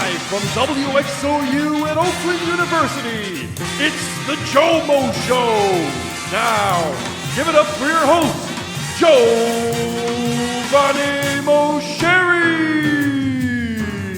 Live from WXOU at Oakland University, it's the GioMoShow. Now, give it up for your host, GioMoShow.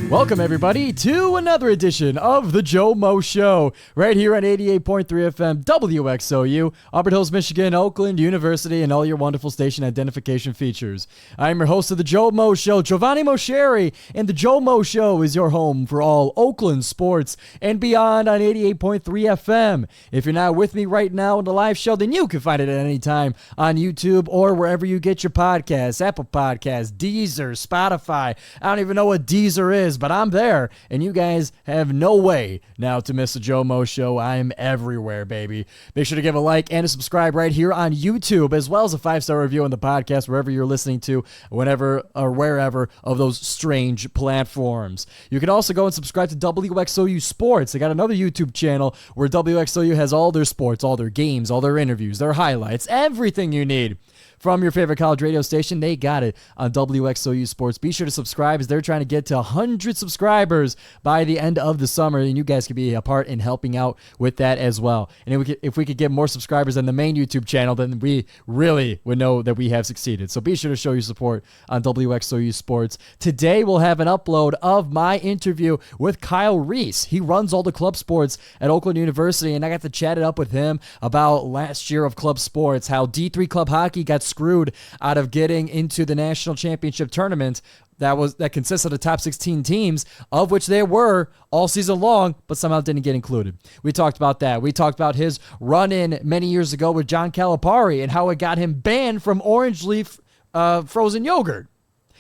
Welcome, everybody, to another edition of the GioMoShow, right here on 88.3 FM WXOU, Auburn Hills, Michigan, Oakland University, and all your wonderful station identification features. I'm your host of the GioMoShow, Giovanni Mosheri, and the GioMoShow is your home for all Oakland sports and beyond on 88.3 FM. If you're not with me right now in the live show, then you can find it at any time on YouTube or wherever you get your podcasts, Apple Podcasts, Deezer, Spotify. I don't even know what Deezer is, but I'm there, and you guys have no way now to miss the GioMoShow. I'm everywhere, baby. Make sure to give a like and a subscribe right here on YouTube, as well as a 5-star review on the podcast, wherever you're listening to, whenever or wherever of those strange platforms. You can also go and subscribe to WXOU Sports. They got another YouTube channel where WXOU has all their sports, all their games, all their interviews, their highlights, everything you need from your favorite college radio station. They got it on WXOU Sports. Be sure to subscribe, as they're trying to get to 100 subscribers by the end of the summer, and you guys can be a part in helping out with that as well. And if we could get more subscribers on the main YouTube channel, then we really would know that we have succeeded. So be sure to show your support on WXOU Sports. Today we'll have an upload of my interview with Kyle Reese. He runs all the club sports at Oakland University, and I got to chat it up with him about last year of club sports, how D3 club hockey got screwed out of getting into the national championship tournament that consists of the top 16 teams, of which there were all season long, but somehow didn't get included. We talked about that. We talked about his run-in many years ago with John Calipari and how it got him banned from orange leaf frozen yogurt.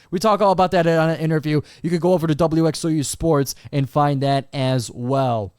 We talk all about that on an interview. You can go over to WXOU Sports and find that as well.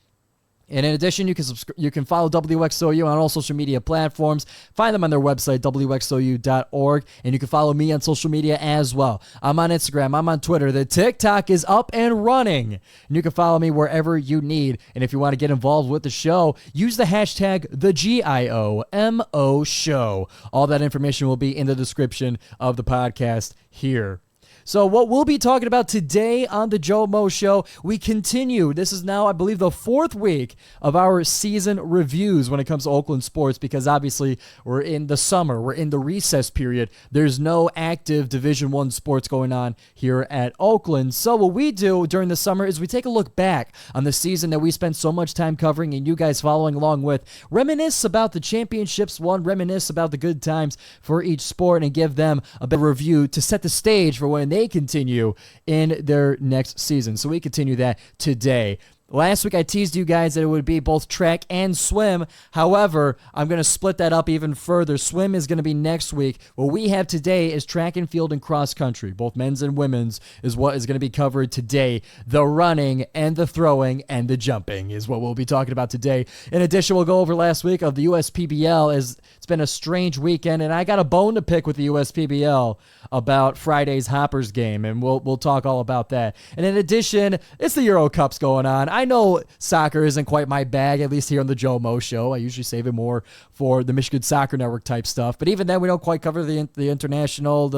And in addition, you can follow WXOU on all social media platforms. Find them on their website, WXOU.org. And you can follow me on social media as well. I'm on Instagram. I'm on Twitter. The TikTok is up and running. And you can follow me wherever you need. And if you want to get involved with the show, use the hashtag #TheGioMoShow. All that information will be in the description of the podcast here. So what we'll be talking about today on the GioMoShow, we continue. This is now, I believe, the 4th week of our season reviews when it comes to Oakland sports, because obviously we're in the summer. We're in the recess period. There's no active Division I sports going on here at Oakland. So what we do during the summer is we take a look back on the season that we spent so much time covering and you guys following along with, reminisce about the championships won, reminisce about the good times for each sport, and give them a bit of review to set the stage for when they continue in their next season. So we continue that today. Last week I teased you guys that it would be both track and swim. However, I'm going to split that up even further. Swim is going to be next week. What we have today is track and field and cross country. Both men's and women's is what is going to be covered today. The running and the throwing and the jumping is what we'll be talking about today. In addition, we'll go over last week of the USPBL, as it's been a strange weekend, and I got a bone to pick with the USPBL about Friday's Hoppers game, and we'll talk all about that. And in addition, it's the Euro Cups going on. I know soccer isn't quite my bag, at least here on the GioMoShow. I usually save it more for the Michigan Soccer Network type stuff. But even then, we don't quite cover the international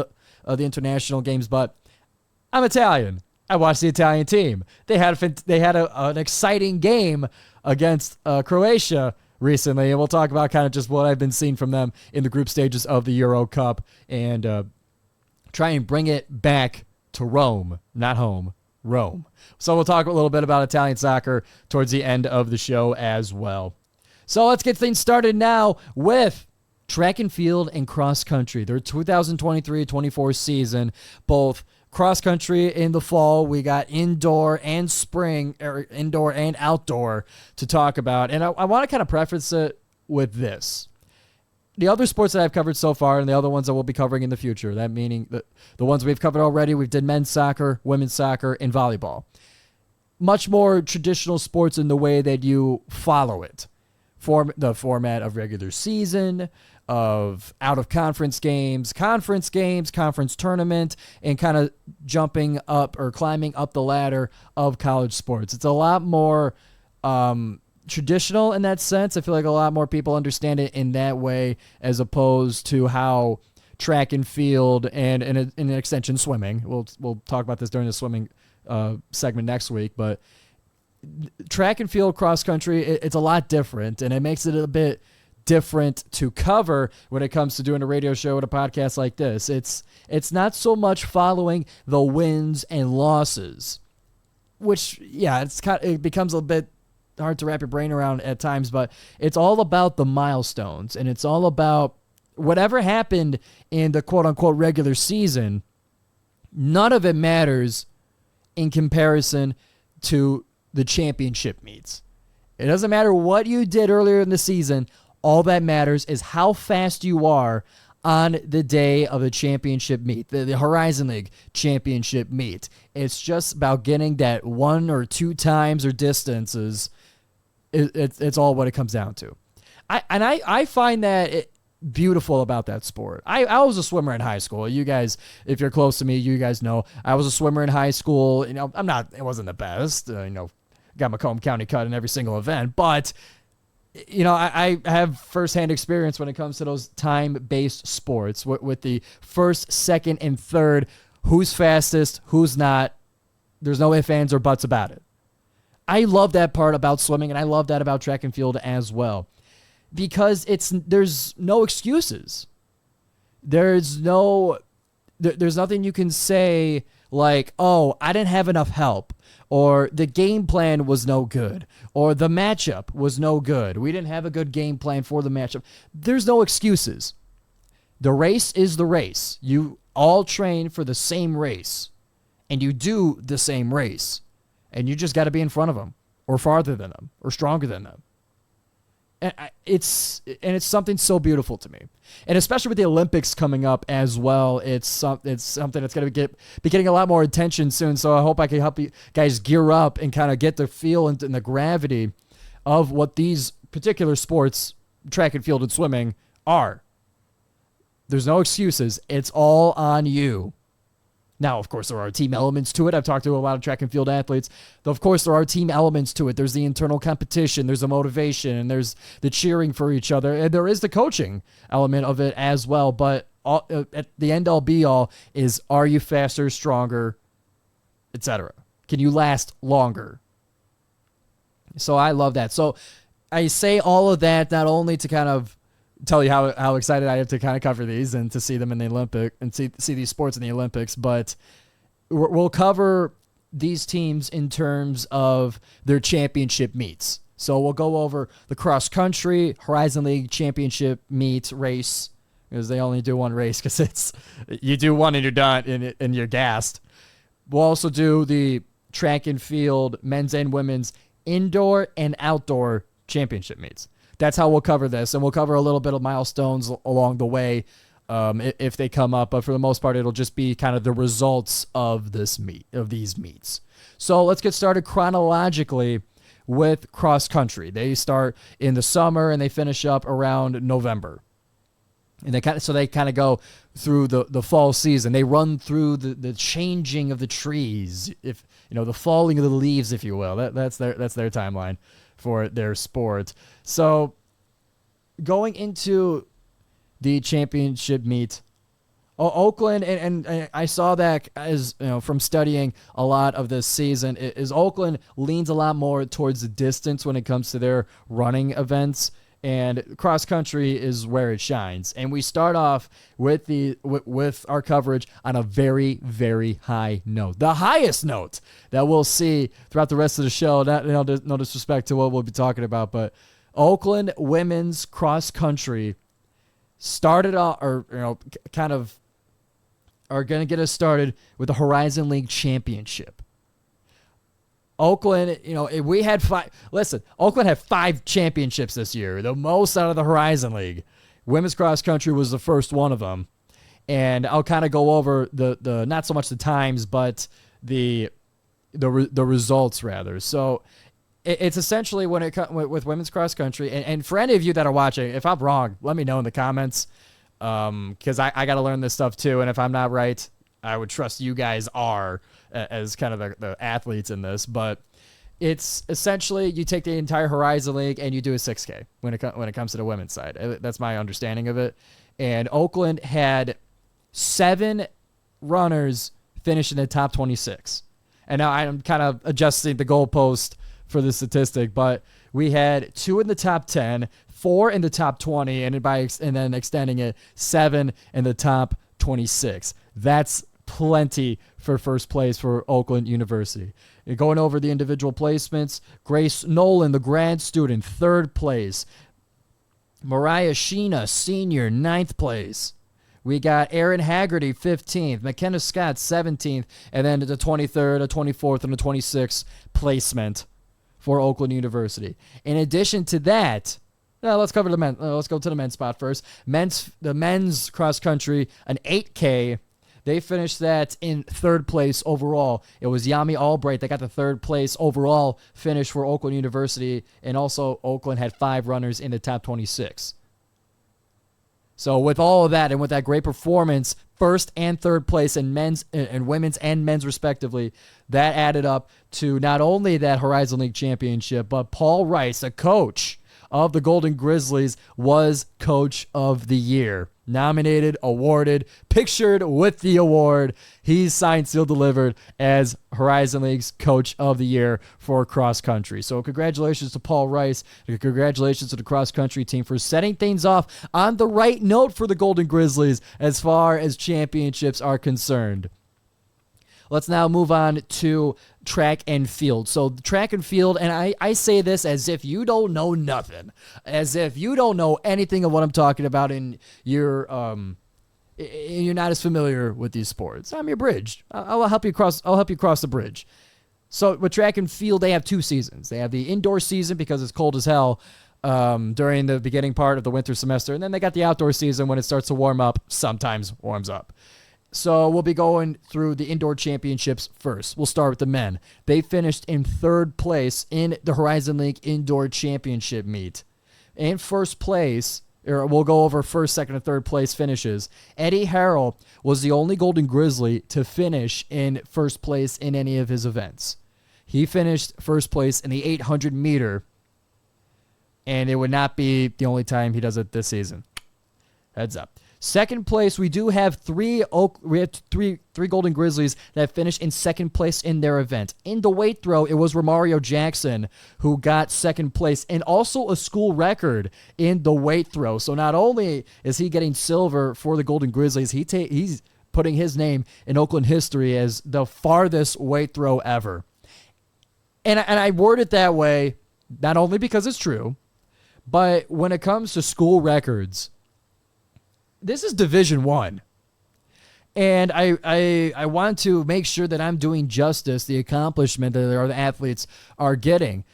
games. But I'm Italian. I watched the Italian team. They had an exciting game against Croatia recently, and we'll talk about kind of just what I've been seeing from them in the group stages of the Euro Cup, and try and bring it back to Rome, not home. Rome. So we'll talk a little bit about Italian soccer towards the end of the show as well. So let's get things started now with track and field and cross country. Their 2023-24 season, both cross country in the fall. We got indoor and spring, or indoor and outdoor to talk about. And I want to kind of preface it with this. The other sports that I've covered so far and the other ones that we'll be covering in the future, that meaning the ones we've covered already, we've did men's soccer, women's soccer, and volleyball. Much more traditional sports in the way that you follow it. The format of regular season, of out-of-conference games, conference tournament, and kind of jumping up or climbing up the ladder of college sports. It's a lot more traditional in that sense. I feel like a lot more people understand it in that way, as opposed to how track and field and in an extension swimming. We'll talk about this during the swimming segment next week. But track and field, cross country, it's a lot different, and it makes it a bit different to cover when it comes to doing a radio show and a podcast like this. It's not so much following the wins and losses, which, yeah, it becomes a bit hard to wrap your brain around at times, but it's all about the milestones, and it's all about whatever happened in the quote-unquote regular season. None of it matters in comparison to the championship meets. It doesn't matter what you did earlier in the season. All that matters is how fast you are on the day of the championship meet, the Horizon League championship meet. It's just about getting that 1 or 2 times or distances. It's all what it comes down to. I find that beautiful about that sport. I was a swimmer in high school. You guys, if you're close to me, you guys know I was a swimmer in high school. You know, it wasn't the best. Got Macomb County cut in every single event, but I have firsthand experience when it comes to those time-based sports with the first, second, and third. Who's fastest? Who's not? There's no ifs, ands, or buts about it. I love that part about swimming, and I love that about track and field as well, because there's no excuses. There's nothing you can say like, oh, I didn't have enough help, or the game plan was no good, or the matchup was no good. We didn't have a good game plan for the matchup. There's no excuses. The race is the race. You all train for the same race, and you do the same race, and you just got to be in front of them, or farther than them, or stronger than them. And it's something so beautiful to me, and especially with the Olympics coming up as well. It's something that's going to be getting a lot more attention soon. So I hope I can help you guys gear up and kind of get the feel and the gravity of what these particular sports, track and field and swimming, are. There's no excuses. It's all on you. Now, of course, there are team elements to it. I've talked to a lot of track and field athletes. Of course, there are team elements to it. There's the internal competition. There's the motivation. And there's the cheering for each other. And there is the coaching element of it as well. But at the end-all, be-all is, are you faster, stronger, etc.? Can you last longer? So I love that. So I say all of that not only to kind of tell you how excited I am to kind of cover these and to see them in the Olympic and see these sports in the Olympics, but we'll cover these teams in terms of their championship meets. So we'll go over the cross country Horizon League championship meet race, because they only do one race, because you do one and you're done and you're gassed. We'll also do the track and field men's and women's indoor and outdoor championship meets. That's how we'll cover this, and we'll cover a little bit of milestones along the way if they come up. But for the most part, it'll just be kind of the results of these meets. So let's get started chronologically with cross country. They start in the summer and they finish up around November, and they kind of go through the fall season. They run through the changing of the trees, if the falling of the leaves, if you will. That's their timeline for their sport. So going into the championship meet, Oakland, and I saw that as from studying a lot of this season, is Oakland leans a lot more towards the distance when it comes to their running events, and cross country is where it shines. And we start off with our coverage on a very, very high note, the highest note that we'll see throughout the rest of the show. No disrespect to what we'll be talking about, but Oakland women's cross country started off, or kind of are going to get us started with the Horizon League championship. Oakland, we had 5. Listen, Oakland had 5 championships this year, the most out of the Horizon League. Women's cross country was the first one of them, and I'll kind of go over the not so much the times, but the results rather. So it's essentially when it with women's cross country, and for any of you that are watching, if I'm wrong, let me know in the comments, because I got to learn this stuff too, and if I'm not right, I would trust you guys are as kind of the athletes in this, but it's essentially you take the entire Horizon League and you do a 6K when it comes to the women's side. That's my understanding of it. And Oakland had 7 runners finish in the top 26. And now I'm kind of adjusting the goalpost for the statistic, but we had 2 in the top 10, 4 in the top 20, and then extending it, 7 in the top 26. That's plenty for first place for Oakland University. And going over the individual placements, Grace Nolan, the grad student, 3rd place. Mariah Sheena, senior, 9th place. We got Aaron Haggerty, 15th. McKenna Scott, 17th. And then the 23rd, the 24th, and the 26th placement for Oakland University. In addition to that, let's cover the men. Let's go to the men's spot first. The men's cross country, an 8K. They finished that in 3rd place overall. It was Yami Albright that got the 3rd place overall finish for Oakland University, and also Oakland had 5 runners in the top 26. So with all of that and with that great performance, 1st and 3rd place in men's and women's and men's respectively, that added up to not only that Horizon League championship, but Paul Rice, a coach of the Golden Grizzlies, was Coach of the Year. Nominated, awarded, pictured with the award. He's signed, sealed, delivered as Horizon League's Coach of the Year for cross country. So congratulations to Paul Rice. And congratulations to the cross country team for setting things off on the right note for the Golden Grizzlies as far as championships are concerned. Let's now move on to track and field. So track and field, and I say this as if you don't know nothing, as if you don't know anything of what I'm talking about, and you're not as familiar with these sports. I'm your bridge. I'll help you cross. I'll help you cross the bridge. So with track and field, they have 2 seasons. They have the indoor season because it's cold as hell during the beginning part of the winter semester, and then they got the outdoor season when it starts to warm up. Sometimes warms up. So we'll be going through the indoor championships first. We'll start with the men. They finished in 3rd place in the Horizon League Indoor Championship meet. In 1st place, or we'll go over 1st, 2nd, and 3rd place finishes. Eddie Harrell was the only Golden Grizzly to finish in 1st place in any of his events. He finished 1st place in the 800 meter, and it would not be the only time he does it this season. Heads up. 2nd place, we do have three Golden Grizzlies that finished in 2nd place in their event. In the weight throw, it was Romario Jackson who got 2nd place, and also a school record in the weight throw. So not only is he getting silver for the Golden Grizzlies, he's putting his name in Oakland history as the farthest weight throw ever. And I word it that way not only because it's true, but when it comes to school records, this is Division I. And I want to make sure that I'm doing justice, the accomplishment that the athletes are getting.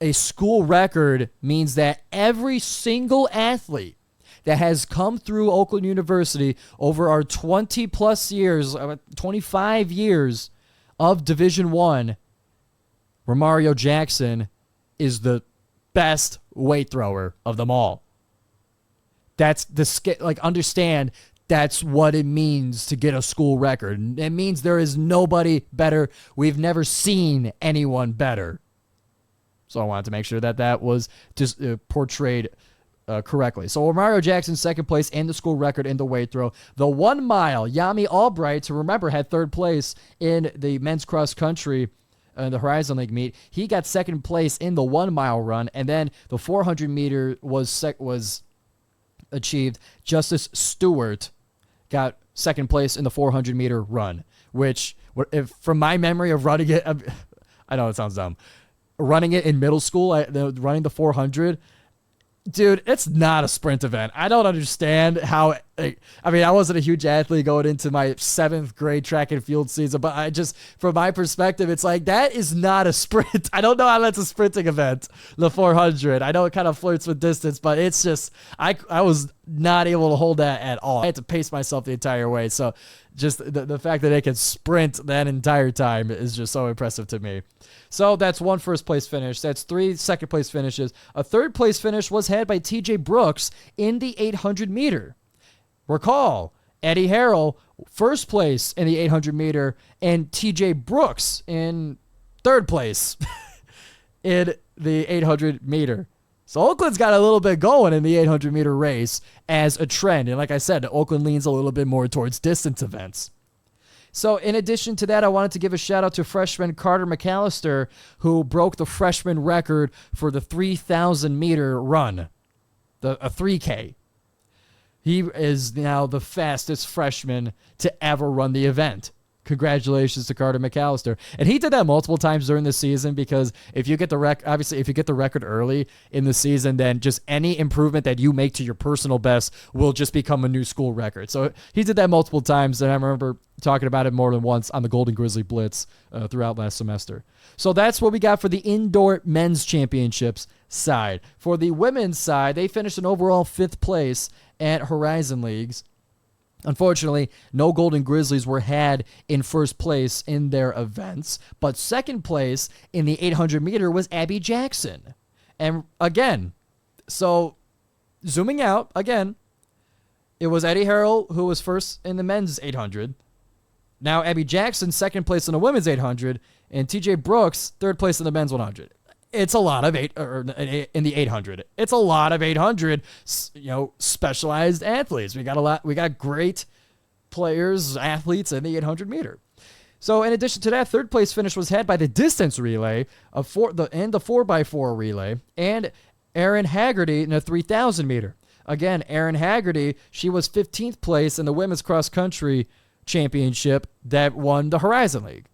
A school record means that every single athlete that has come through Oakland University over our 20-plus years, 25 years of Division I, Romario Jackson is the best weight thrower of them all. That's understand that's what it means to get a school record. It means there is nobody better. We've never seen anyone better. So I wanted to make sure that was just portrayed correctly. So Romario Jackson, 2nd place in the school record in the weight throw. The 1 mile, Yami Albright, who remember had 3rd place in the men's cross country the Horizon League meet. He got 2nd place in the 1 mile run, and then the 400 meter was achieved. Justice Stewart got 2nd place in the 400 meter run, which, if from my memory of running it, I know it sounds dumb, running it in middle school, running the 400, dude, it's not a sprint event. I don't understand how. I wasn't a huge athlete going into my 7th grade track and field season, but from my perspective, it's like, that is not a sprint. I don't know how that's a sprinting event, the 400. I know it kind of flirts with distance, but it's just, I was not able to hold that at all. I had to pace myself the entire way. So just the fact that they can sprint that entire time is just so impressive to me. So that's 1 1st place finish. That's 3 2nd place finishes. A 3rd place finish was had by TJ Brooks in the 800 meter. Recall, Eddie Harrell, 1st place in the 800 meter, and TJ Brooks in 3rd place in the 800 meter. So Oakland's got a little bit going in the 800 meter race as a trend. And like I said, Oakland leans a little bit more towards distance events. So in addition to that, I wanted to give a shout out to freshman Carter McAllister, who broke the freshman record for the 3,000 meter run, a 3K. He is now the fastest freshman to ever run the event. Congratulations to Carter McAllister. And he did that multiple times during the season, because if you get the obviously if you get the record early in the season, then just any improvement that you make to your personal best will just become a new school record. So he did that multiple times, and I remember talking about it more than once on the Golden Grizzly Blitz throughout last semester. So that's what we got for the indoor men's championships side. For the women's side, they finished in overall 5th place at Horizon Leagues. Unfortunately, no Golden Grizzlies were had in first place in their events, but second place in the 800 meter was Abby Jackson. And again, so zooming out, again, it was Eddie Harrell who was first in the men's 800. Now Abby Jackson, second place in the women's 800, and TJ Brooks, third place in the men's 100. It's a lot of in the 800. It's a lot of 800, specialized athletes. We got great players, athletes in the 800 meter. So in addition to that, third place finish was had by the distance relay and the 4x4 relay, and Erin Haggerty in the 3,000 meter. Again, Erin Haggerty, she was 15th place in the women's cross country championship that won the Horizon League.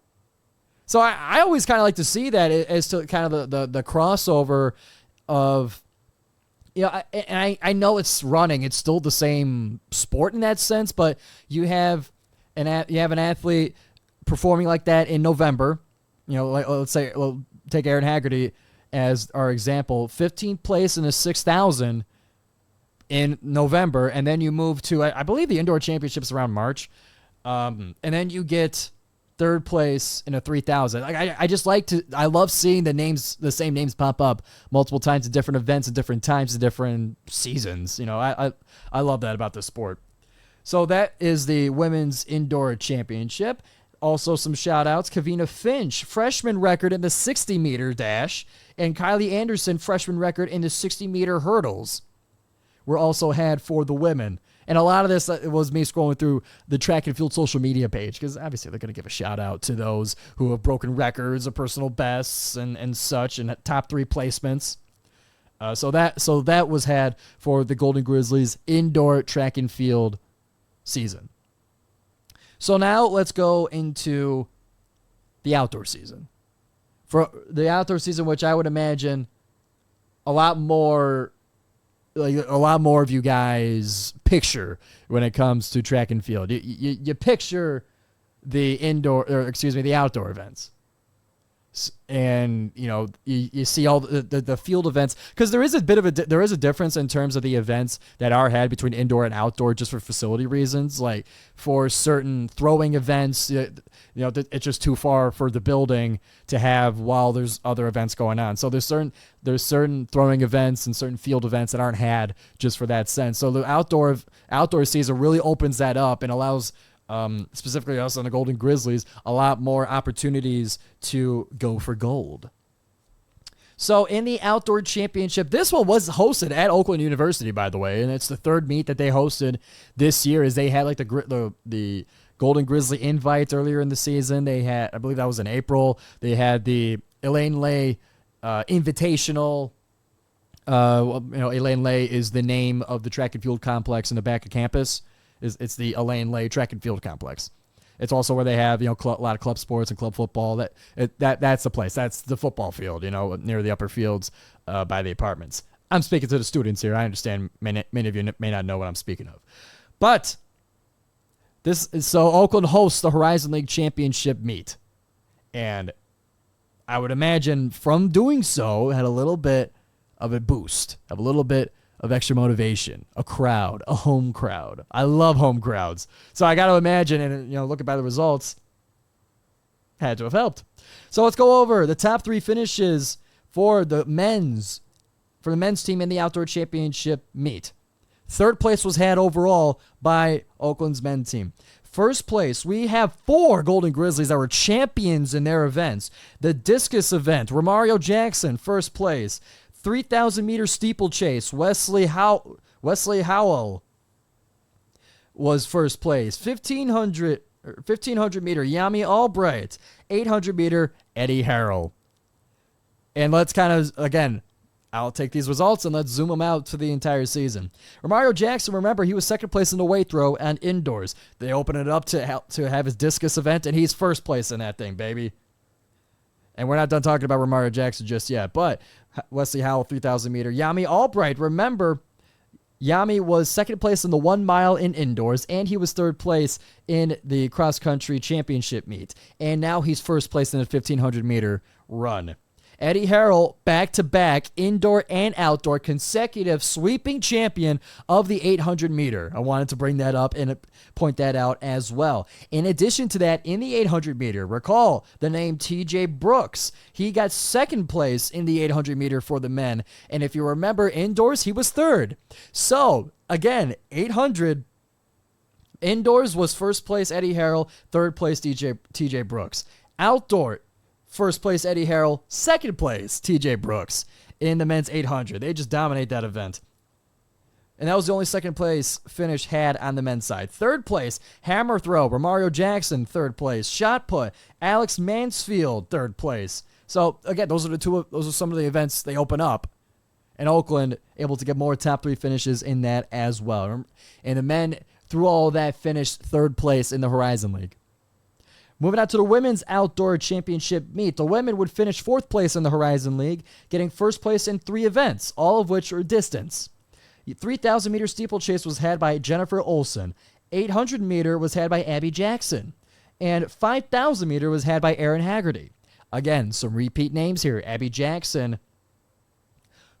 So I always kind of like to see that as to kind of the crossover of, I know it's running. It's still the same sport in that sense, but you have an athlete performing like that in November. Let's say, take Erin Haggerty as our example, 15th place in the 6,000 in November, and then you move to, I believe the indoor championships around March, and then you get third place in a 3,000. I love seeing the same names pop up multiple times at different events at different times at different seasons. I love that about this sport. So that is the women's indoor championship. Also some shout outs. Kavina Finch, freshman record in the 60 meter dash, and Kylie Anderson, freshman record in the 60 meter hurdles, were also had for the women. And a lot of this was me scrolling through the track and field social media page, because obviously they're going to give a shout out to those who have broken records or personal bests and such, and top 3 placements. So that was had for the Golden Grizzlies indoor track and field season. So now let's go into the outdoor season. For the outdoor season, which I would imagine a lot more of you guys picture when it comes to track and field. You picture the the outdoor events. And, you see all the field events, because there is a difference in terms of the events that are had between indoor and outdoor, just for facility reasons. Like for certain throwing events, it's just too far for the building to have while there's other events going on. So there's certain throwing events and certain field events that aren't had just for that sense. So the outdoor season really opens that up and allows, specifically us on the Golden Grizzlies, a lot more opportunities to go for gold. So in the outdoor championship, this one was hosted at Oakland University, by the way, and it's the third meet that they hosted this year, as they had like the Golden Grizzly invites earlier in the season. They had, I believe that was in April, they had the Elaine Lay Invitational. Elaine Lay is the name of the track and field complex in the back of campus. It's the Elaine Lay Track and Field Complex. It's also where they have a lot of club sports and club football. That's the place. That's the football field, near the upper fields by the apartments. I'm speaking to the students here. I understand many of you may not know what I'm speaking of, but so Oakland hosts the Horizon League Championship meet, and I would imagine from doing so had a little bit of a boost, have a little bit of extra motivation, a home crowd. I love home crowds. So I got to imagine, and looking by the results, had to have helped. So let's go over the top 3 finishes for the men's team in the outdoor championship meet. Third place was had overall by Oakland's men's team. First place, we have 4 Golden Grizzlies that were champions in their events. The discus event, Romario Jackson, first place. 3,000 meter steeplechase, Wesley Howell was first place. 1,500 1500 meter, Yami Albright. 800 meter, Eddie Harrell. And let's kind of, again, I'll take these results and let's zoom them out to the entire season. Romario Jackson, remember, he was second place in the weight throw and indoors. They open it up to have his discus event, and he's first place in that thing, baby. And we're not done talking about Romario Jackson just yet, but Wesley Howell, 3,000 meter. Yami Albright, remember, Yami was second place in the 1 mile in indoors, and he was third place in the cross-country championship meet. And now he's first place in the 1,500 meter run. Eddie Harrell, back-to-back, indoor and outdoor, consecutive sweeping champion of the 800 meter. I wanted to bring that up and point that out as well. In addition to that, in the 800 meter, recall the name TJ Brooks. He got second place in the 800 meter for the men. And if you remember, indoors, he was third. So, again, 800 indoors was first place Eddie Harrell, third place TJ Brooks. Outdoor, first place Eddie Harrell, second place TJ Brooks in the men's 800. They just dominate that event. And that was the only second place finish had on the men's side. Third place, hammer throw, Romario Jackson, third place. Shot put, Alex Mansfield, third place. So again, those are some of the events they open up. And Oakland able to get more top 3 finishes in that as well. And the men, through all of that, finished third place in the Horizon League. Moving on to the women's outdoor championship meet. The women would finish fourth place in the Horizon League, getting first place in 3 events, all of which are distance. 3,000 meter steeplechase was had by Jennifer Olson. 800 meter was had by Abby Jackson. And 5,000 meter was had by Erin Haggerty. Again, some repeat names here. Abby Jackson,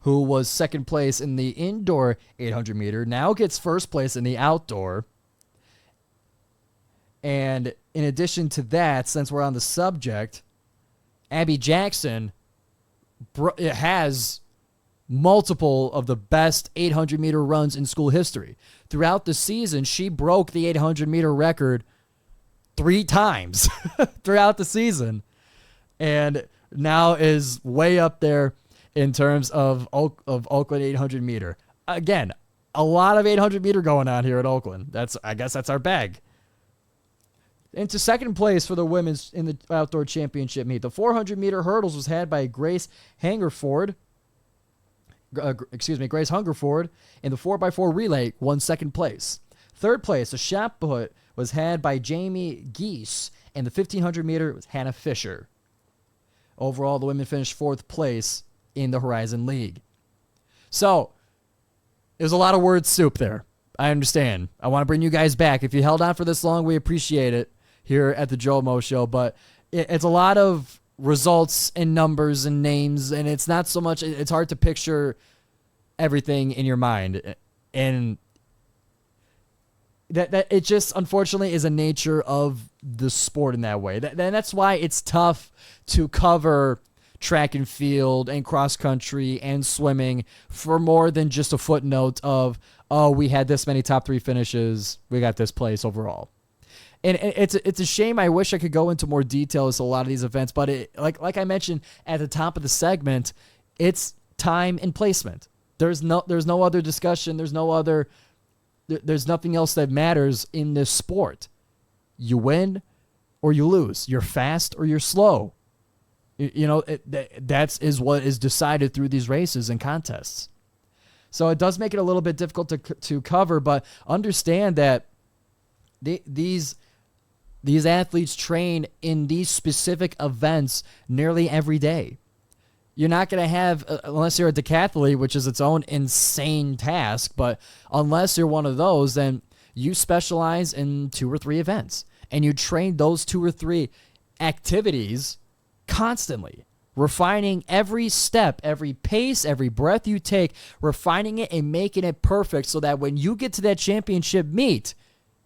who was second place in the indoor 800 meter, now gets first place in the outdoor. And in addition to that, since we're on the subject, Abby Jackson has multiple of the best 800 meter runs in school history. Throughout the season, she broke the 800 meter record 3 times throughout the season, and now is way up there in terms of Oakland 800 meter. Again, a lot of 800 meter going on here at Oakland. I guess that's our bag. Into second place for the women's in the outdoor championship meet. The 400 meter hurdles was had by Grace Hungerford. Grace Hungerford. And the 4x4 relay won second place. Third place, the shot put, was had by Jamie Geese. And the 1500 meter was Hannah Fisher. Overall, the women finished fourth place in the Horizon League. So, it was a lot of word soup there. I understand. I want to bring you guys back. If you held on for this long, we appreciate it here at the GioMoShow, but it's a lot of results and numbers and names, and it's not so much, it's hard to picture everything in your mind, and that it just unfortunately is a nature of the sport in that way. That's why it's tough to cover track and field and cross country and swimming for more than just a footnote of, oh, we had this many top 3 finishes, we got this place overall. And it's a shame. I wish I could go into more details to a lot of these events, but like I mentioned at the top of the segment, it's time and placement. There's no other discussion. There's nothing else that matters in this sport. You win or you lose. You're fast or you're slow. That is what is decided through these races and contests. So it does make it a little bit difficult to cover, but understand that these athletes train in these specific events nearly every day. You're not going to have, unless you're a decathlete, which is its own insane task, but unless you're one of those, then you specialize in 2 or 3 events, and you train those 2 or 3 activities constantly, refining every step, every pace, every breath you take, refining it and making it perfect so that when you get to that championship meet,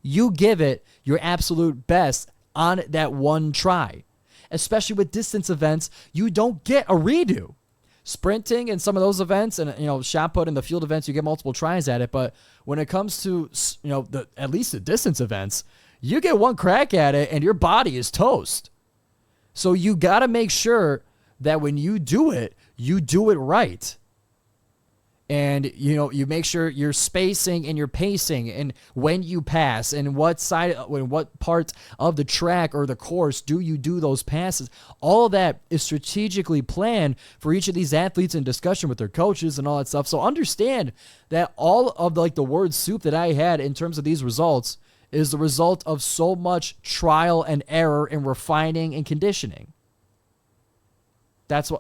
you give it your absolute best on that one try. Especially with distance events, you don't get a redo. Sprinting and some of those events, and shot put and the field events, you get multiple tries at it. But when it comes to at least the distance events, you get one crack at it and your body is toast. So you got to make sure that when you do it right. And, you make sure you're spacing and you're pacing and when you pass and what part of the track or the course do you do those passes. All of that is strategically planned for each of these athletes in discussion with their coaches and all that stuff. So understand that all of the word soup that I had in terms of these results is the result of so much trial and error and refining and conditioning. That's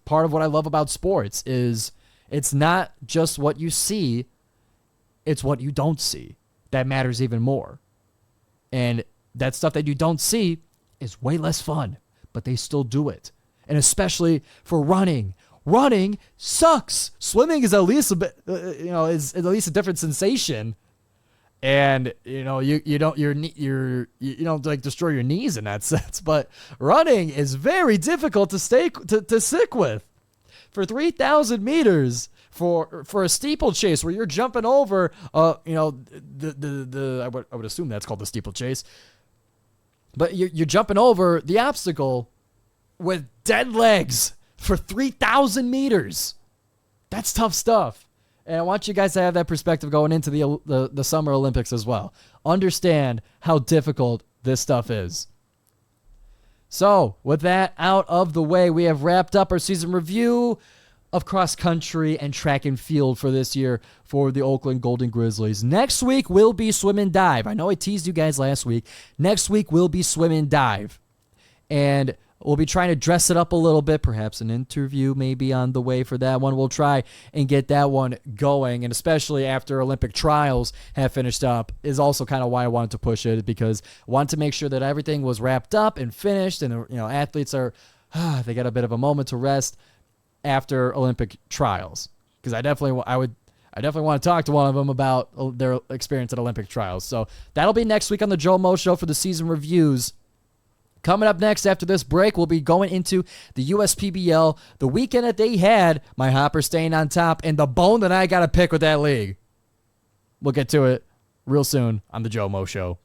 part of what I love about sports is it's not just what you see, it's what you don't see that matters even more. And that stuff that you don't see is way less fun, but they still do it. And especially for running. Running sucks. Swimming is at least a bit, is at least a different sensation. And you don't destroy your knees in that sense, but running is very difficult to stick with. For 3,000 meters, for a steeplechase where you're jumping over, I would assume that's called the steeplechase, but you're jumping over the obstacle with dead legs for 3,000 meters. That's tough stuff. And I want you guys to have that perspective going into the Summer Olympics as well. Understand how difficult this stuff is. So, with that out of the way, we have wrapped up our season review of cross country and track and field for this year for the Oakland Golden Grizzlies. Next week will be swim and dive. I know I teased you guys last week. Next week will be swim and dive. And we'll be trying to dress it up a little bit, perhaps an interview maybe on the way for that one. We'll try and get that one going, and especially after Olympic trials have finished up is also kind of why I wanted to push it, because I wanted to make sure that everything was wrapped up and finished, and athletes are they got a bit of a moment to rest after Olympic trials, because I definitely want to talk to one of them about their experience at Olympic trials. So that'll be next week on the GioMoShow Show for the season reviews. Coming up next after this break, we'll be going into the USPBL, the weekend that they had, my Hopper staying on top, and the bone that I got to pick with that league. We'll get to it real soon on the GioMo Show.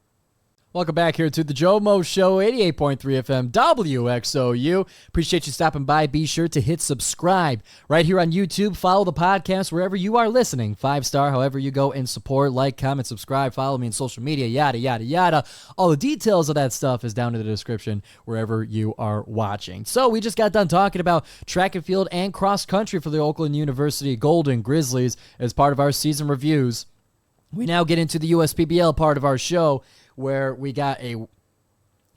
Welcome back here to the GioMo Show, 88.3 FM WXOU. Appreciate you stopping by. Be sure to hit subscribe right here on YouTube. Follow the podcast wherever you are listening. 5-star, however you go and support, like, comment, subscribe, follow me on social media, yada, yada, yada. All the details of that stuff is down in the description wherever you are watching. So we just got done talking about track and field and cross country for the Oakland University Golden Grizzlies as part of our season reviews. We now get into the USPBL part of our show, where we got a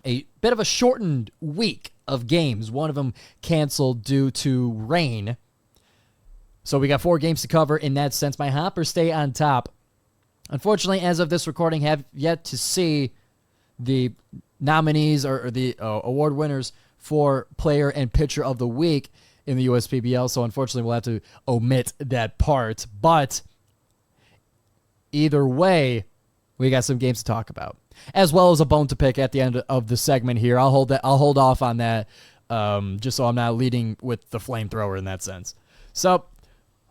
bit of a shortened week of games. One of them canceled due to rain. So we got 4 games to cover in that sense. My Hoppers stay on top. Unfortunately, as of this recording, have yet to see the nominees or the award winners for player and pitcher of the week in the USPBL. So unfortunately, we'll have to omit that part. But either way, we got some games to talk about, as well as a bone to pick at the end of the segment here. I'll hold off on that, just so I'm not leading with the flamethrower in that sense. So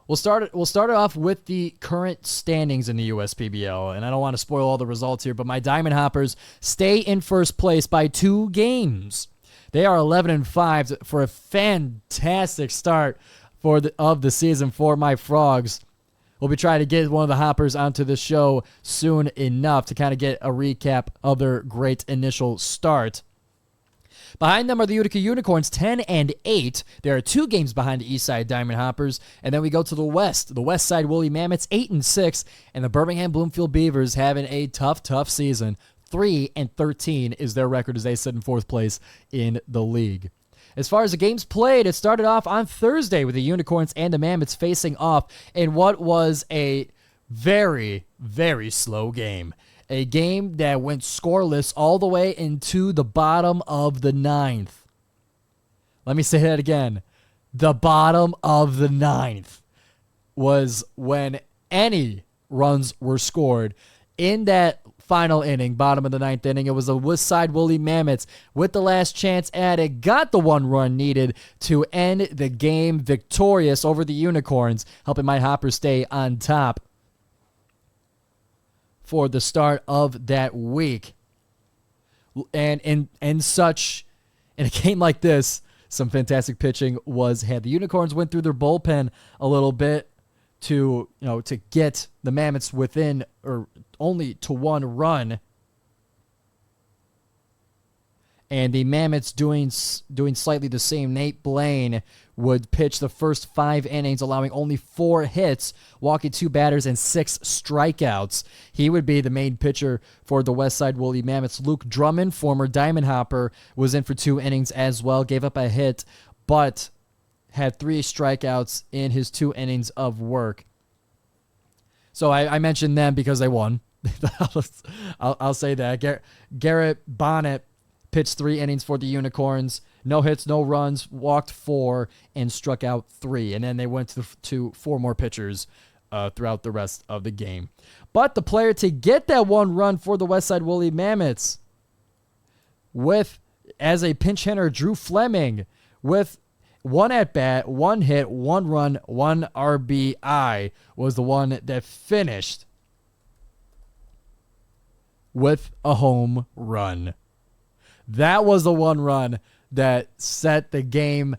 we'll start it off with the current standings in the USPBL, and I don't want to spoil all the results here, but my Diamond Hoppers stay in first place by 2 games. They are 11-5 for a fantastic start of the season for my Frogs. We'll be trying to get one of the Hoppers onto the show soon enough to kind of get a recap of their great initial start. Behind them are the Utica Unicorns, 10-8. There are 2 games behind the Eastside Diamond Hoppers. And then we go to the West. The West Side Woolly Mammoths, 8-6. And the Birmingham Bloomfield Beavers having a tough season. 3-13 is their record as they sit in 4th place in the league. As far as the games played, it started off on Thursday with the Unicorns and the Mammoths facing off in what was a very, very slow game. A game that went scoreless all the way into the bottom of the 9th. Let me say that again. The bottom of the 9th was when any runs were scored in that final inning, bottom of the 9th inning. It was the West Side Woolly Mammoths with the last chance added, got the 1 run needed to end the game victorious over the Unicorns, helping my Hoppers stay on top for the start of that week. And in a game like this, some fantastic pitching was had. The Unicorns went through their bullpen a little bit to get the Mammoths within or only to one run. And the Mammoths doing slightly the same. Nate Blaine would pitch the first 5 innings, allowing only 4 hits, walking 2 batters and 6 strikeouts. He would be the main pitcher for the Westside Woolly Mammoths. Luke Drummond, former Diamond Hopper, was in for 2 innings as well, gave up a hit, but had 3 strikeouts in his 2 innings of work. So I mentioned them because they won. I'll say that. Garrett Bonnet pitched 3 innings for the Unicorns. No hits, no runs, walked 4, and struck out 3. And then they went to 4 more pitchers throughout the rest of the game. But the player to get that 1 run for the Westside Woolly Mammoths, as a pinch hitter, Drew Fleming, with 1 at-bat, 1 hit, 1 run, 1 RBI, was the one that finished with a home run. That was the 1 run that set the game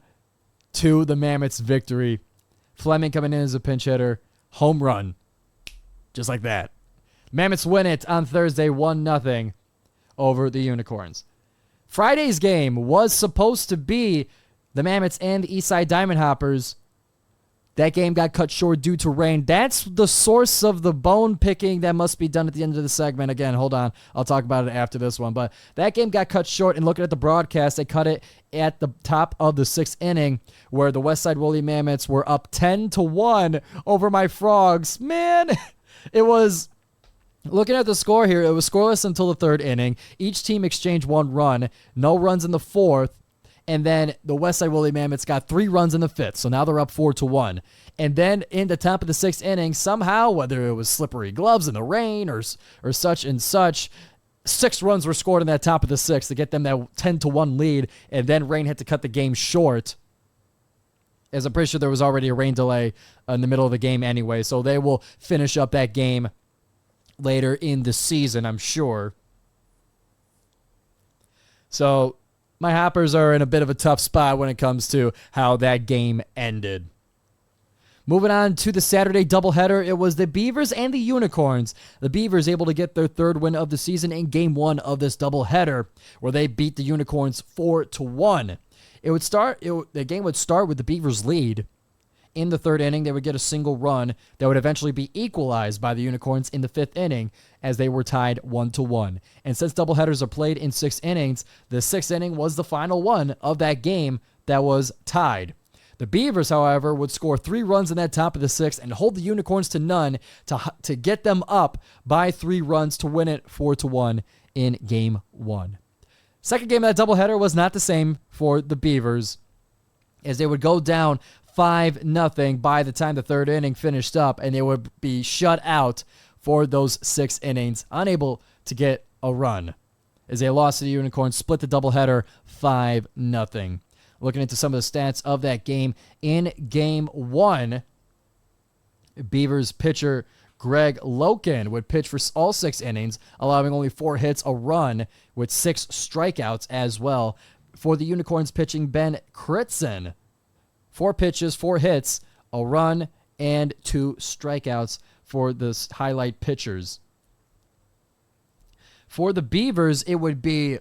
to the Mammoths' victory. Fleming coming in as a pinch hitter. Home run. Just like that. Mammoths win it on Thursday 1-0 over the Unicorns. Friday's game was supposed to be the Mammoths and the Eastside Diamond Hoppers. That game got cut short due to rain. That's the source of the bone picking that must be done at the end of the segment. Again, hold on. I'll talk about it after this one. But that game got cut short, and looking at the broadcast, they cut it at the top of the 6th inning where the Westside Woolly Mammoths were up 10-1 over my Frogs. Man, it was... Looking at the score here, it was scoreless until the 3rd inning. Each team exchanged 1 run. No runs in the 4th. And then the Westside Woolly Mammoths got 3 runs in the 5th, so now they're up 4-1. And then in the top of the 6th inning, somehow, whether it was slippery gloves in the rain or such and such, 6 runs were scored in that top of the 6th to get them that 10-1 lead, and then rain had to cut the game short. As I'm pretty sure there was already a rain delay in the middle of the game anyway, so they will finish up that game later in the season, I'm sure. So my Hoppers are in a bit of a tough spot when it comes to how that game ended. Moving on to the Saturday doubleheader, it was the Beavers and the Unicorns. The Beavers able to get their 3rd win of the season in Game 1 of this doubleheader, where they beat the Unicorns 4-1. The game would start with the Beavers' lead. In the 3rd inning, they would get a single run that would eventually be equalized by the Unicorns in the 5th inning as they were tied 1-1. And since doubleheaders are played in 6 innings, the 6th inning was the final one of that game that was tied. The Beavers, however, would score 3 runs in that top of the 6th and hold the Unicorns to none to get them up by 3 runs to win it 4-1 in Game 1. Second game of that doubleheader was not the same for the Beavers, as they would go down 5-0 by the time the 3rd inning finished up, and they would be shut out for those 6 innings, unable to get a run, as they lost to the Unicorns, split the doubleheader 5-0. Looking into some of the stats of that game, in Game 1, Beavers pitcher Greg Loken would pitch for all 6 innings, allowing only 4 hits, a run, with 6 strikeouts as well. For the Unicorns pitching Ben Critson, 4 pitches, 4 hits, a run, and 2 strikeouts for the highlight pitchers. For the Beavers, it would be,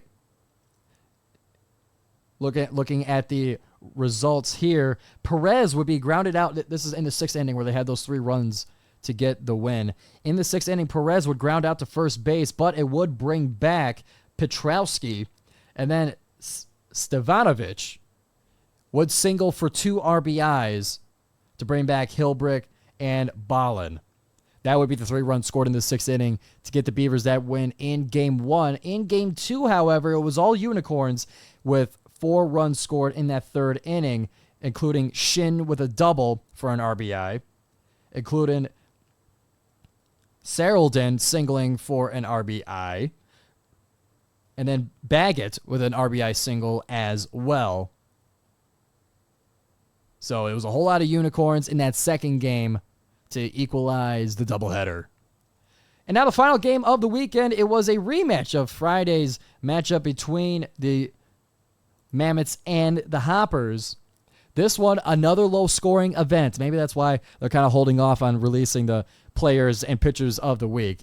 looking at the results here, Perez would be grounded out. This is in the 6th inning where they had those 3 runs to get the win. In the 6th inning, Perez would ground out to first base, but it would bring back Petrowski, and then Stevanovic would single for 2 RBIs to bring back Hilbrick and Ballin. That would be the 3 runs scored in the 6th inning to get the Beavers that win in Game 1. In Game 2, however, it was all Unicorns with 4 runs scored in that 3rd inning, including Shin with a double for an RBI, including Seraldin singling for an RBI, and then Baggett with an RBI single as well. So it was a whole lot of Unicorns in that second game to equalize the doubleheader. And now the final game of the weekend, it was a rematch of Friday's matchup between the Mammoths and the Hoppers. This one, another low-scoring event. Maybe that's why they're kind of holding off on releasing the players and pitchers of the week.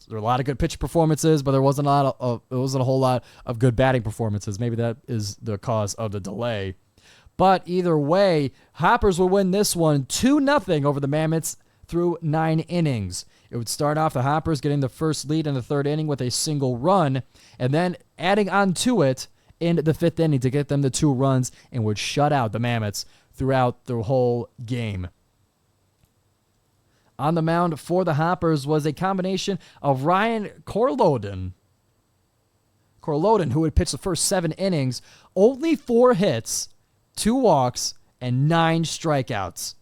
There were a lot of good pitch performances, but there wasn't a whole lot of good batting performances. Maybe that is the cause of the delay. But either way, Hoppers will win this one 2-0 over the Mammoths through 9 innings. It would start off the Hoppers getting the first lead in the third inning with a single run, and then adding on to it in the fifth inning to get them the 2 runs, and would shut out the Mammoths throughout the whole game. On the mound for the Hoppers was a combination of Ryan Corloden, who had pitched the first 7 innings, only 4 hits, 2 walks, and 9 strikeouts.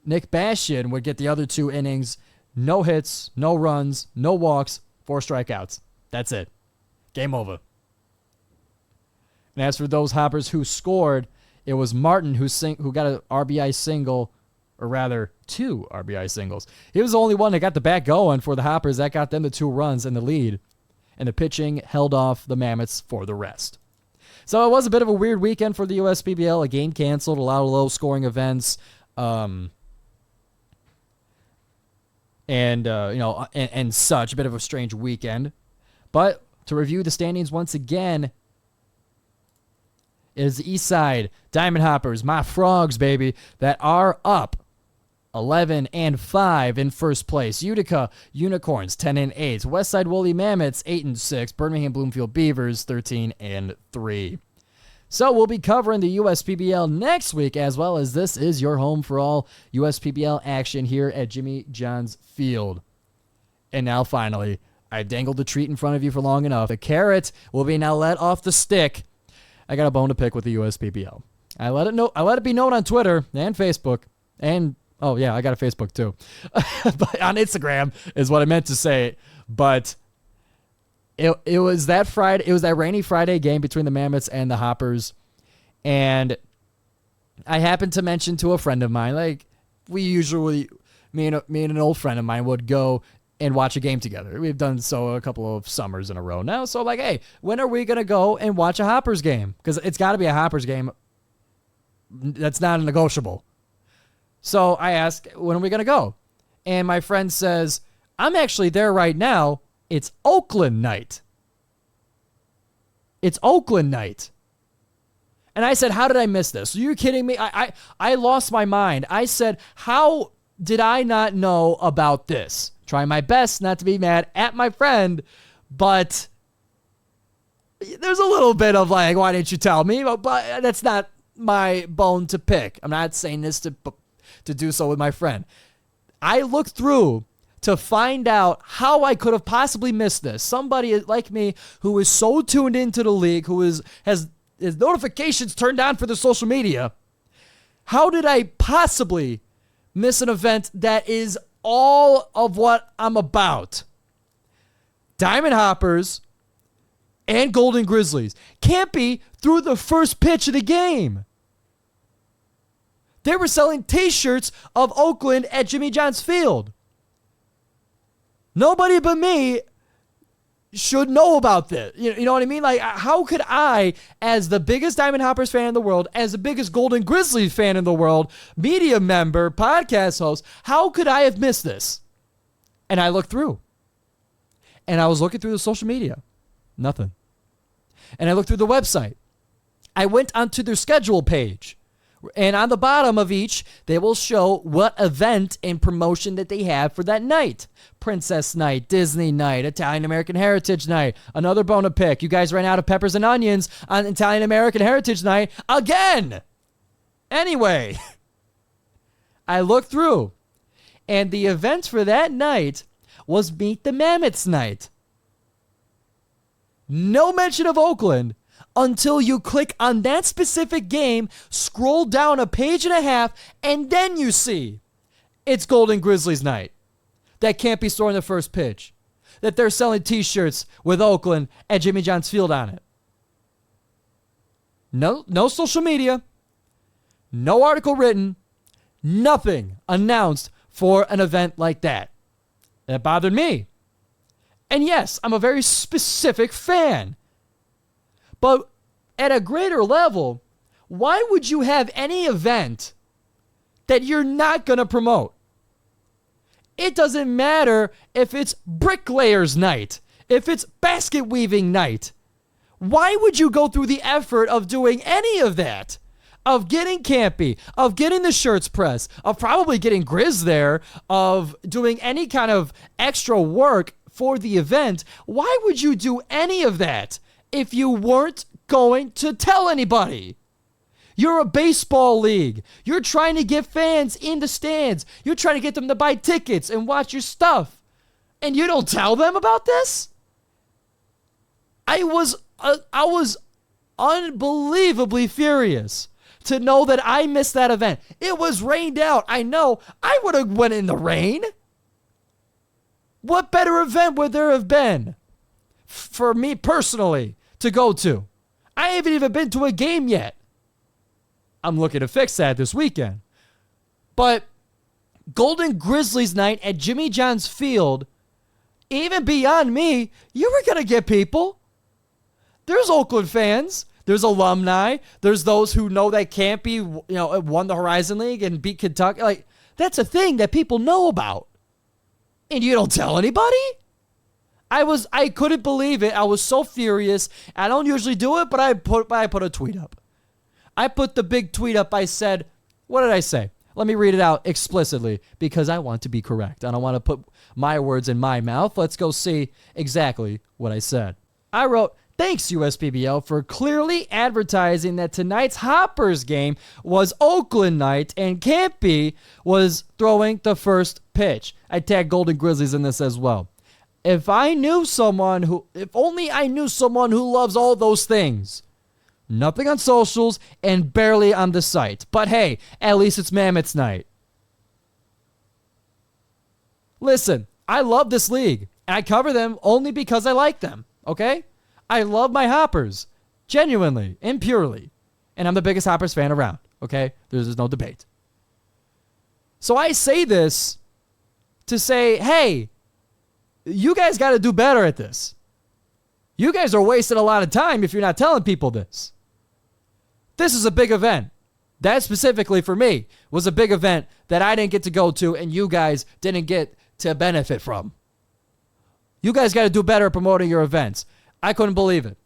Nick Bastian would get the other 2 innings, no hits, no runs, no walks, 4 strikeouts. That's it. Game over. And as for those Hoppers who scored, it was Martin who got an RBI single, or rather 2 RBI singles. He was the only one that got the bat going for the Hoppers. That got them the 2 runs in the lead. And the pitching held off the Mammoths for the rest. So it was a bit of a weird weekend for the USPBL. A game canceled, a lot of low-scoring events. And such. A bit of a strange weekend. But to review the standings once again is the East Side Diamond Hoppers, my frogs, baby, that are up 11-5 in first place. Utica Unicorns 10-8. Westside Woolly Mammoths 8-6. Birmingham Bloomfield Beavers 13-3. So we'll be covering the USPBL next week, as well as this is your home for all USPBL action here at Jimmy John's Field. And now finally, I dangled the treat in front of you for long enough. The carrot will be now let off the stick. I got a bone to pick with the USPBL. I let it be known on Twitter and Facebook, and oh yeah, I got a Facebook too. But on Instagram is what I meant to say. But it was that Friday. It was that rainy Friday game between the Mammoths and the Hoppers, and I happened to mention to a friend of mine, like we usually, me and an old friend of mine would go and watch a game together. We've done so a couple of summers in a row now. So like, hey, when are we going to go and watch a Hoppers game? Because it's got to be a Hoppers game. That's not a negotiable. So I ask, when are we going to go? And my friend says, I'm actually there right now. It's Oakland Night. It's Oakland Night. And I said, how did I miss this? Are you kidding me? I lost my mind. I said, how did I not know about this? Trying my best not to be mad at my friend, but there's a little bit of like, why didn't you tell me? But that's not my bone to pick. I'm not saying this to do so with my friend. I looked through to find out how I could have possibly missed this. Somebody like me who is so tuned into the league, who has his notifications turned on for the social media. How did I possibly miss an event that is all of what I'm about? Diamond Hoppers and Golden Grizzlies. Can't be through the first pitch of the game. They were selling t-shirts of Oakland at Jimmy John's Field. Nobody but me should know about this. You know what I mean? Like, how could I, as the biggest Diamond Hoppers fan in the world, as the biggest Golden Grizzlies fan in the world, media member, podcast host, how could I have missed this? And I looked through. And I was looking through the social media. Nothing. And I looked through the website. I went onto their schedule page. And on the bottom of each, they will show what event and promotion that they have for that night. Princess Night, Disney Night, Italian American Heritage Night, another bone to pick. You guys ran out of peppers and onions on Italian American Heritage Night again. Anyway, I looked through, and the event for that night was Meet the Mammoths Night. No mention of Oakland until you click on that specific game, scroll down a page and a half, and then you see it's Golden Grizzlies Night. That can't be stored in the first pitch. That they're selling t-shirts with Oakland at Jimmy John's Field on it. No social media. No article written. Nothing announced for an event like that. That bothered me. And yes, I'm a very specific fan. But at a greater level, Why would you have any event that you're not going to promote? It doesn't matter if it's bricklayers night, if it's basket weaving night. Why would you go through the effort of doing any of that? Of getting campy, of getting the shirts pressed, of probably getting Grizz there, of doing any kind of extra work for the event. Why would you do any of that if you weren't going to tell anybody? You're a baseball league. You're trying to get fans in the stands. You're trying to get them to buy tickets and watch your stuff. And you don't tell them about this? I was unbelievably furious to know that I missed that event. It was rained out. I know. I would have went in the rain. What better event would there have been for me personally to go to? I haven't even been to a game yet. I'm looking to fix that this weekend. But Golden Grizzlies night at Jimmy John's Field, even beyond me, you were going to get people. There's Oakland fans. There's alumni. There's those who know that Campy, won the Horizon League and beat Kentucky. Like, that's a thing that people know about. And you don't tell anybody? I couldn't believe it. I was so furious. I don't usually do it, but I put a tweet up. I put the big tweet up. I said, what did I say? Let me read it out explicitly because I want to be correct. I don't want to put my words in my mouth. Let's go see exactly what I said. I wrote, thanks, USPBL, for clearly advertising that tonight's Hoppers game was Oakland Night and Campy was throwing the first pitch. I tagged Golden Grizzlies in this as well. If only I knew someone who loves all those things. Nothing on socials and barely on the site. But hey, at least it's Mammoth's night. Listen, I love this league. And I cover them only because I like them. Okay? I love my Hoppers. Genuinely and purely. And I'm the biggest Hoppers fan around. Okay? There's no debate. So I say this to say, hey, you guys got to do better at this. You guys are wasting a lot of time if you're not telling people this. This is a big event. That specifically for me was a big event that I didn't get to go to and you guys didn't get to benefit from. You guys got to do better at promoting your events. I couldn't believe it.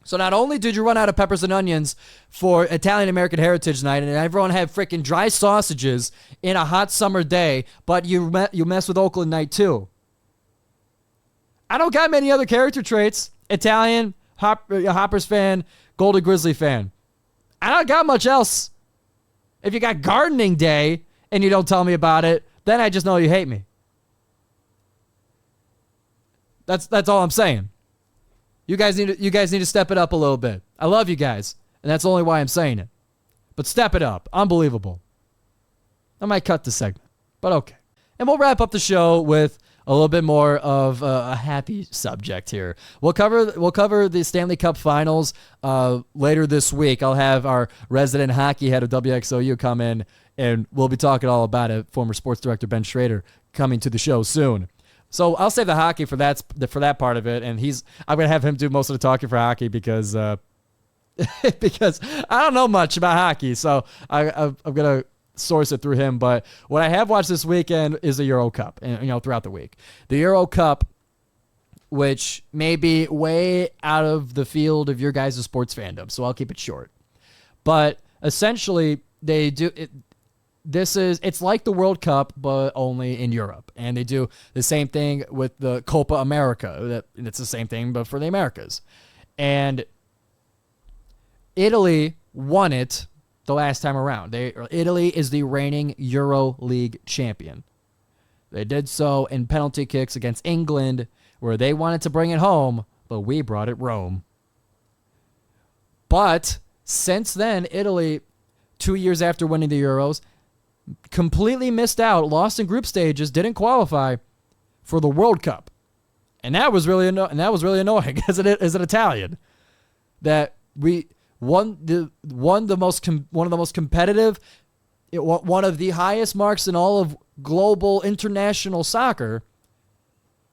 So not only did you run out of peppers and onions for Italian American Heritage Night and everyone had freaking dry sausages in a hot summer day, but you mess with Oakland Night too. I don't got many other character traits. Italian, Hoppers fan, Golden Grizzly fan. I don't got much else. If you got gardening day and you don't tell me about it, then I just know you hate me. That's all I'm saying. You guys need to step it up a little bit. I love you guys, and that's only why I'm saying it. But step it up. Unbelievable. I might cut the segment, but okay. And we'll wrap up the show with a little bit more of a happy subject here. We'll cover the Stanley Cup Finals later this week. I'll have our resident hockey head of WXOU come in, and we'll be talking all about it. Former sports director Ben Schrader coming to the show soon. So I'll save the hockey for that part of it, and I'm gonna have him do most of the talking for hockey because because I don't know much about hockey, so I'm gonna source it through him. But what I have watched this weekend is the Euro Cup, and throughout the week, the Euro Cup, which may be way out of the field of your guys' sports fandom, so I'll keep it short. But essentially, they do it. It's like the World Cup, but only in Europe. And they do the same thing with the Copa America. It's the same thing, but for the Americas. And Italy won it the last time around. Italy is the reigning Euro League champion. They did so in penalty kicks against England, where they wanted to bring it home, but we brought it Rome. But since then, Italy, 2 years after winning the Euros, completely missed out, lost in group stages, didn't qualify for the World Cup. And that was really annoying as an Italian, that we won one of the most competitive, one of the highest marks in all of global international soccer.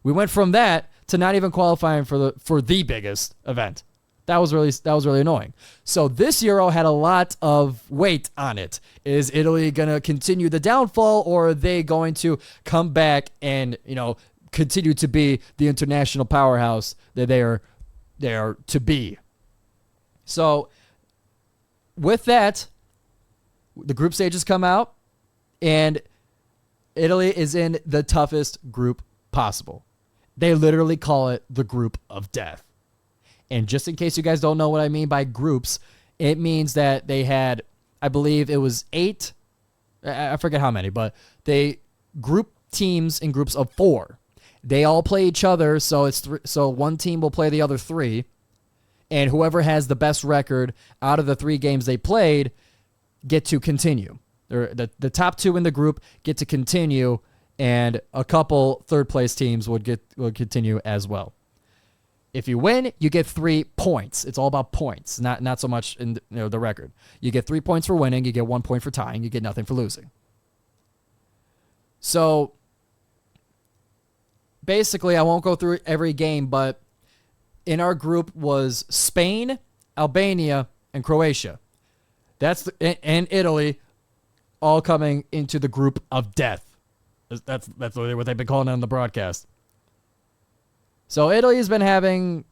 We went from that to not even qualifying for the biggest event, That was really annoying. So this Euro had a lot of weight on it. Is Italy going to continue the downfall, or are they going to come back and, continue to be the international powerhouse that they are to be? So with that, the group stages come out, and Italy is in the toughest group possible. They literally call it the group of death. And just in case you guys don't know what I mean by groups, it means that they had, I believe it was 8, I forget how many, but they group teams in groups of 4. They all play each other, so so one team will play the other 3, and whoever has the best record out of the 3 games they played get to continue. The top 2 in the group get to continue, and a couple third-place teams would continue as well. If you win, you get 3 points. It's all about points, not so much in the record. You get 3 points for winning, you get 1 point for tying, you get nothing for losing. So basically, I won't go through every game, but in our group was Spain, Albania, and Croatia. And Italy, all coming into the group of death. That's what they've been calling it on the broadcast. So Italy has been having,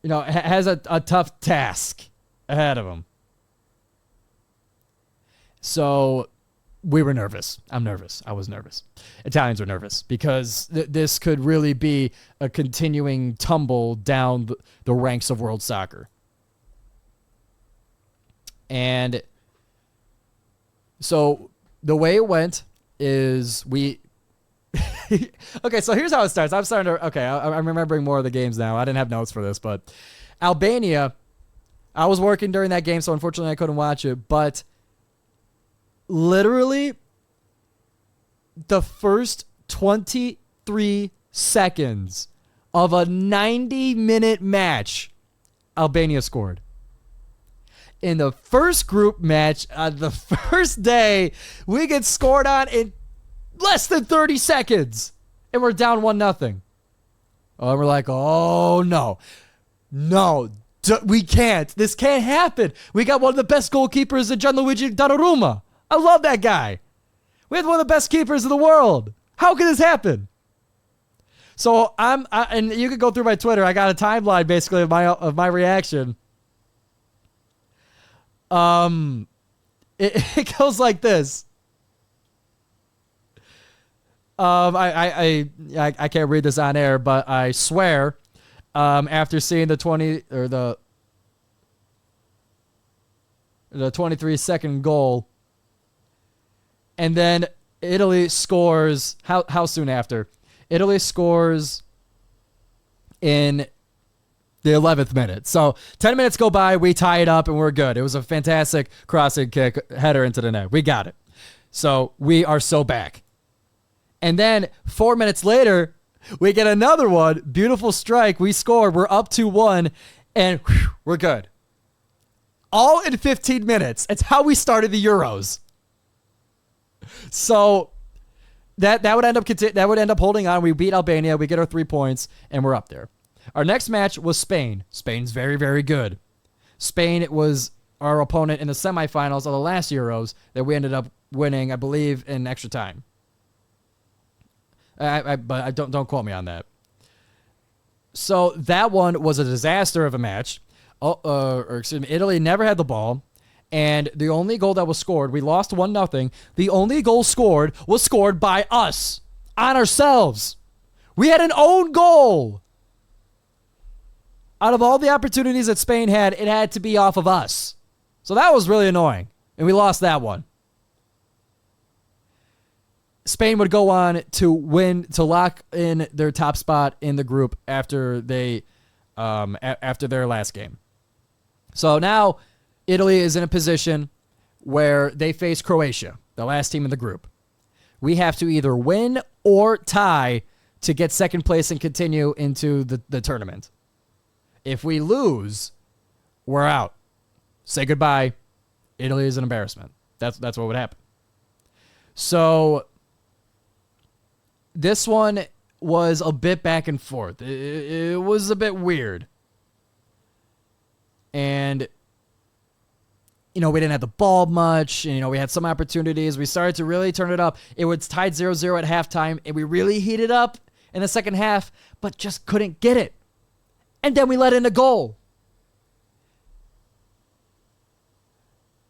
has a tough task ahead of them. So we were nervous. I'm nervous. I was nervous. Italians were nervous because this could really be a continuing tumble down the ranks of world soccer. And so the way it went is okay, so here's how it starts. I'm remembering more of the games now. I didn't have notes for this, but Albania, I was working during that game, so unfortunately I couldn't watch it, but literally the first 23 seconds of a 90-minute match, Albania scored. In the first group match, on the first day, we get scored on in less than 30 seconds, and we're down 1-0. Oh, and we're like, oh, no. No, we can't. This can't happen. We got one of the best goalkeepers in Gianluigi Donnarumma. I love that guy. We had one of the best keepers in the world. How could this happen? So and you can go through my Twitter. I got a timeline basically of my reaction. It goes like this. I can't read this on air, but I swear, after seeing the 23-second goal, and then Italy scores how soon after? Italy scores in the 11th minute. So 10 minutes go by, we tie it up, and we're good. It was a fantastic crossing kick, header into the net. We got it. So we are so back. And then 4 minutes later, we get another one. Beautiful strike. We score. We're up 2-1, and we're good. All in 15 minutes. It's how we started the Euros. So that would end up holding on. We beat Albania. We get our 3 points, and we're up there. Our next match was Spain. Spain's very, very good. Spain was our opponent in the semifinals of the last Euros that we ended up winning, I believe, in extra time. But don't quote me on that. So that one was a disaster of a match. Italy never had the ball, and the only goal that was scored, we lost 1-0. The only goal scored was scored by us, on ourselves. We had an own goal. Out of all the opportunities that Spain had, it had to be off of us. So that was really annoying, and we lost that one. Spain would go on to win, to lock in their top spot in the group after after their last game. So now Italy is in a position where they face Croatia, the last team in the group. We have to either win or tie to get second place and continue into the tournament. If we lose, we're out. Say goodbye. Italy is an embarrassment. That's what would happen. So this one was a bit back and forth. It was a bit weird. And, we didn't have the ball much. And, we had some opportunities. We started to really turn it up. It was tied 0-0 at halftime, and we really heated up in the second half, but just couldn't get it. And then we let in a goal.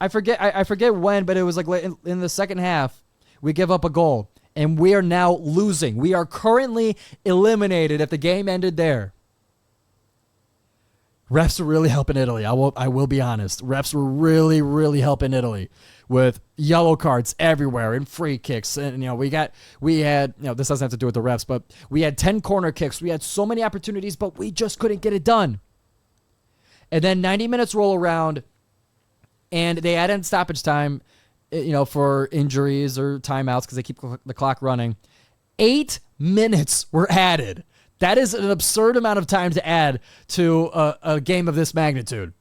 I forget when, but it was like in the second half, we give up a goal, and we are now losing. We are currently eliminated if the game ended there. Refs were really helping Italy. I will be honest. Refs were really, really helping Italy with yellow cards everywhere and free kicks. And, we had, this doesn't have to do with the refs, but we had 10 corner kicks. We had so many opportunities, but we just couldn't get it done. And then 90 minutes roll around, and they add in stoppage time, for injuries or timeouts because they keep the clock running. 8 minutes were added. That is an absurd amount of time to add to a game of this magnitude.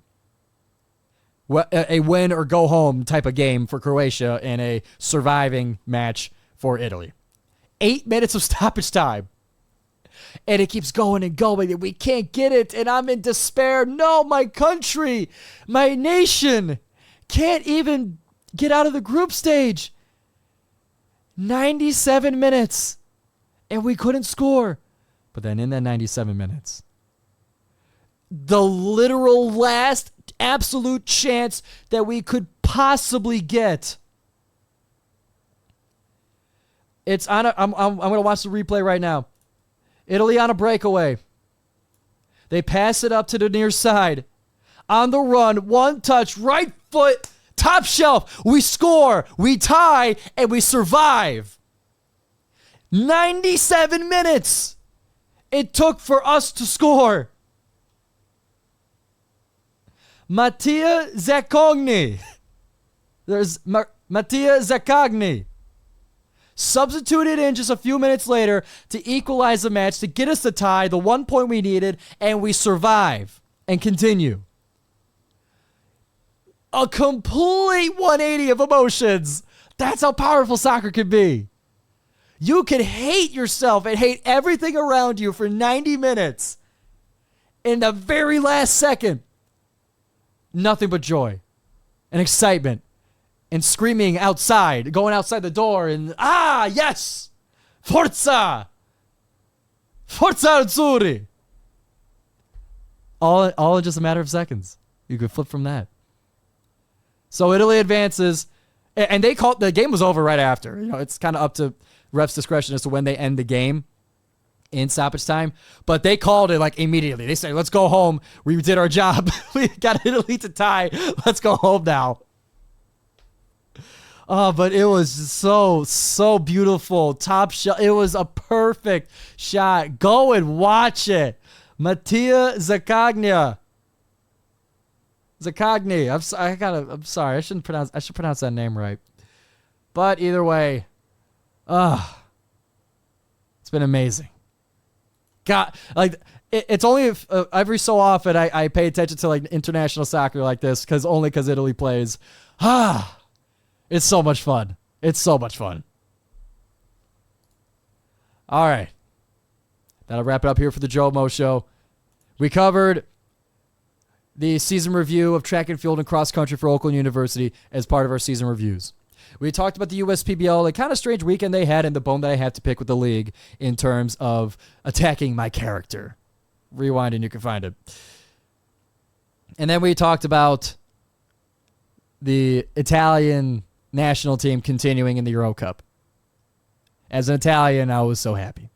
A win or go home type of game for Croatia and a surviving match for Italy. 8 minutes of stoppage time. And it keeps going and going, and we can't get it, and I'm in despair. No, my country, my nation can't even get out of the group stage. 97 minutes, and we couldn't score. But then in that 97 minutes, the literal last absolute chance that we could possibly get. It's on I'm going to watch the replay right now. Italy on a breakaway. They pass it up to the near side. On the run, one touch, right foot, top shelf. We score, we tie, and we survive. 97 minutes it took for us to score. Mattia Zaccagni. There's Mattia Zaccagni. Substituted in just a few minutes later to equalize the match, to get us the tie, the 1 point we needed, and we survive and continue. A complete 180 of emotions. That's how powerful soccer can be. You can hate yourself and hate everything around you for 90 minutes. In the very last second, nothing but joy and excitement and screaming outside, going outside the door and, yes! Forza! Forza Azzurri! All in just a matter of seconds. You could flip from that. So Italy advances, and the game was over right after. It's kind of up to refs' discretion as to when they end the game in stoppage time, but they called it like immediately. They say, let's go home. We did our job. We got Italy to tie. Let's go home now. Oh, but it was so beautiful. Top shot. It was a perfect shot. Go and watch it. Mattia Zaccagni. I'm sorry. I should pronounce that name right. But either way, it's been amazing. God, it's only if, every so often I pay attention to international soccer like this because Italy plays. It's so much fun. It's so much fun. All right. That'll wrap it up here for the Joe Show. We covered the season review of track and field and cross country for Oakland University as part of our season reviews. We talked about the USPBL, a kind of strange weekend they had, and the bone that I had to pick with the league in terms of attacking my character. Rewind and you can find it. And then we talked about the Italian national team continuing in the Euro Cup. As an Italian, I was so happy.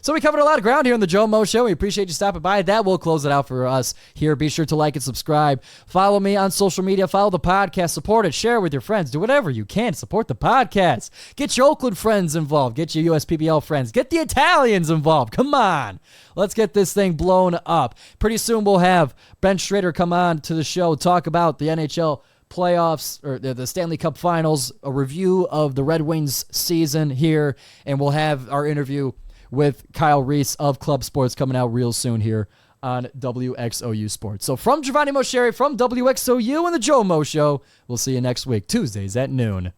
So we covered a lot of ground here on the Joe Show. We appreciate you stopping by. That will close it out for us here. Be sure to like and subscribe. Follow me on social media. Follow the podcast. Support it. Share it with your friends. Do whatever you can to support the podcast. Get your Oakland friends involved. Get your USPBL friends. Get the Italians involved. Come on. Let's get this thing blown up. Pretty soon we'll have Ben Schrader come on to the show, talk about the NHL playoffs or the Stanley Cup Finals, a review of the Red Wings season here, and we'll have our interview with Kyle Reese of Club Sports coming out real soon here on WXOU Sports. So from Giovanni Moscieri, from WXOU and the Joe Mo Show, we'll see you next week, Tuesdays at noon.